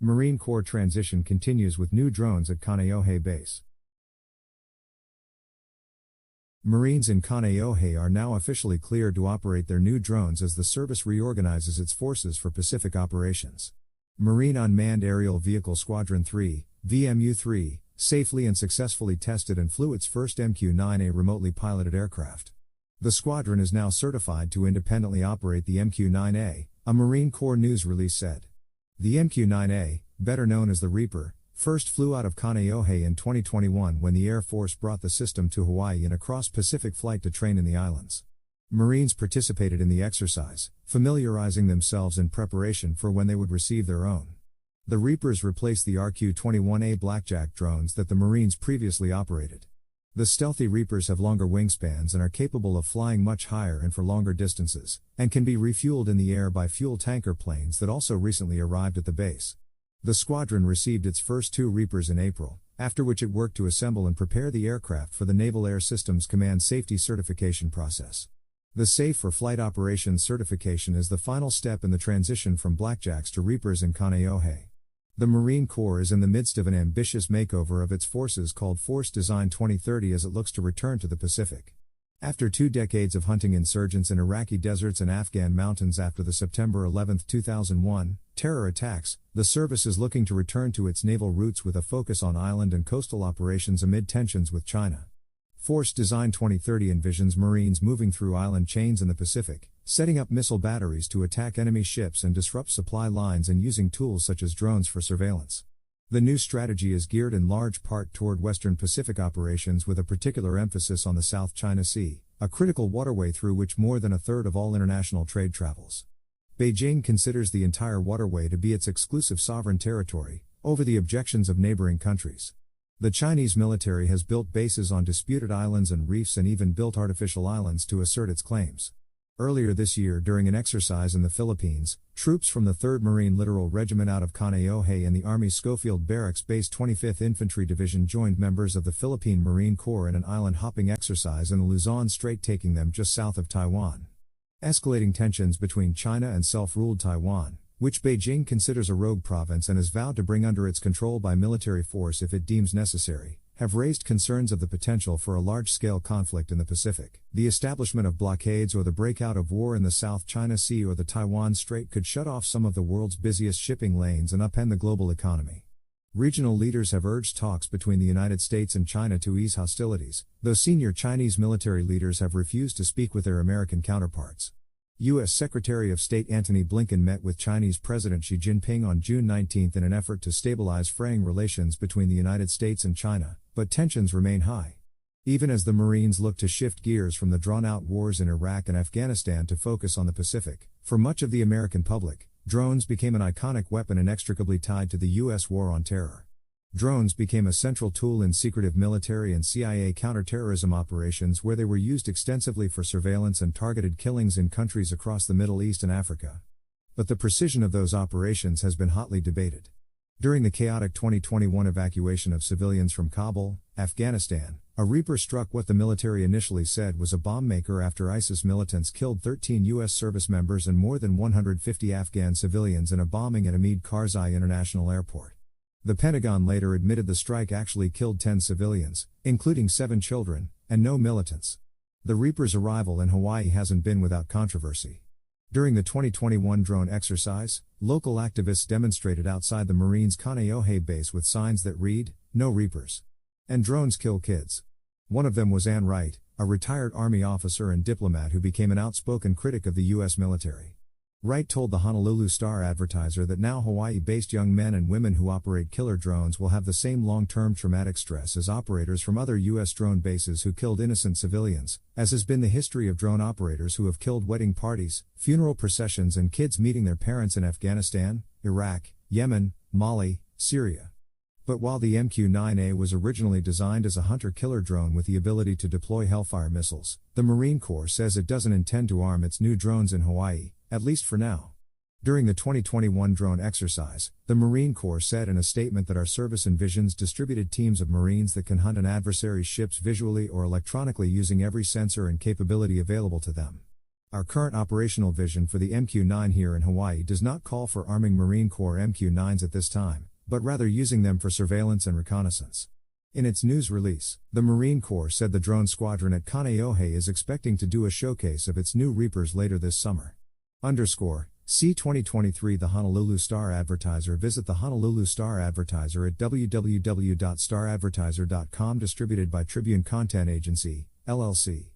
Marine Corps transition continues with new drones at Kaneohe base. Marines in Kaneohe are now officially cleared to operate their new drones as the service reorganizes its forces for Pacific operations. Marine Unmanned Aerial Vehicle Squadron 3, VMU-3, safely and successfully tested and flew its first MQ-9A remotely piloted aircraft. The squadron is now certified to independently operate the MQ-9A, a Marine Corps news release said. The MQ-9A, better known as the Reaper, first flew out of Kaneohe in 2021 when the Air Force brought the system to Hawaii in a cross-Pacific flight to train in the islands. Marines participated in the exercise, familiarizing themselves in preparation for when they would receive their own. The Reapers replaced the RQ-21A Blackjack drones that the Marines previously operated. The stealthy Reapers have longer wingspans and are capable of flying much higher and for longer distances, and can be refueled in the air by fuel tanker planes that also recently arrived at the base. The squadron received its first 2 Reapers in April, after which it worked to assemble and prepare the aircraft for the Naval Air Systems Command Safety Certification process. The Safe for Flight Operations certification is the final step in the transition from Blackjacks to Reapers in Kaneohe. The Marine Corps is in the midst of an ambitious makeover of its forces called Force Design 2030 as it looks to return to the Pacific. After 2 decades of hunting insurgents in Iraqi deserts and Afghan mountains after the September 11, 2001, terror attacks, the service is looking to return to its naval roots with a focus on island and coastal operations amid tensions with China. Force Design 2030 envisions Marines moving through island chains in the Pacific, setting up missile batteries to attack enemy ships and disrupt supply lines and using tools such as drones for surveillance. The new strategy is geared in large part toward Western Pacific operations with a particular emphasis on the South China Sea, a critical waterway through which more than a third of all international trade travels. Beijing considers the entire waterway to be its exclusive sovereign territory, over the objections of neighboring countries. The Chinese military has built bases on disputed islands and reefs and even built artificial islands to assert its claims. Earlier this year, during an exercise in the Philippines, troops from the 3rd Marine Littoral Regiment out of Kaneohe and the Army's Schofield Barracks-based 25th Infantry Division joined members of the Philippine Marine Corps in an island-hopping exercise in the Luzon Strait, taking them just south of Taiwan. Escalating tensions between China and self-ruled Taiwan, which Beijing considers a rogue province and has vowed to bring under its control by military force if it deems necessary, have raised concerns of the potential for a large-scale conflict in the Pacific. The establishment of blockades or the breakout of war in the South China Sea or the Taiwan Strait could shut off some of the world's busiest shipping lanes and upend the global economy. Regional leaders have urged talks between the United States and China to ease hostilities, though senior Chinese military leaders have refused to speak with their American counterparts. U.S. Secretary of State Antony Blinken met with Chinese President Xi Jinping on June 19 in an effort to stabilize fraying relations between the United States and China, but tensions remain high. Even as the Marines look to shift gears from the drawn-out wars in Iraq and Afghanistan to focus on the Pacific, for much of the American public, drones became an iconic weapon inextricably tied to the U.S. war on terror. Drones became a central tool in secretive military and CIA counterterrorism operations where they were used extensively for surveillance and targeted killings in countries across the Middle East and Africa. But the precision of those operations has been hotly debated. During the chaotic 2021 evacuation of civilians from Kabul, Afghanistan, a Reaper struck what the military initially said was a bomb maker after ISIS militants killed 13 U.S. service members and more than 150 Afghan civilians in a bombing at Hamid Karzai International Airport. The Pentagon later admitted the strike actually killed 10 civilians, including 7 children, and no militants. The Reaper's arrival in Hawaii hasn't been without controversy. During the 2021 drone exercise, local activists demonstrated outside the Marines' Kaneohe base with signs that read, "No Reapers. And drones kill kids." One of them was Ann Wright, a retired Army officer and diplomat who became an outspoken critic of the U.S. military. Wright told the Honolulu Star-Advertiser that now Hawaii-based young men and women who operate killer drones will have the same long-term traumatic stress as operators from other U.S. drone bases who killed innocent civilians, as has been the history of drone operators who have killed wedding parties, funeral processions and kids meeting their parents in Afghanistan, Iraq, Yemen, Mali, Syria. But while the MQ-9A was originally designed as a hunter-killer drone with the ability to deploy Hellfire missiles, the Marine Corps says it doesn't intend to arm its new drones in Hawaii, at least for now. During the 2021 drone exercise, the Marine Corps said in a statement that our service envisions distributed teams of Marines that can hunt an adversary's ships visually or electronically using every sensor and capability available to them. Our current operational vision for the MQ-9 here in Hawaii does not call for arming Marine Corps MQ-9s at this time, but rather using them for surveillance and reconnaissance. In its news release, the Marine Corps said the drone squadron at Kaneohe is expecting to do a showcase of its new Reapers later this summer. See 2023 The Honolulu Star Advertiser. Visit the Honolulu Star Advertiser at www.staradvertiser.com. Distributed by Tribune Content Agency, LLC.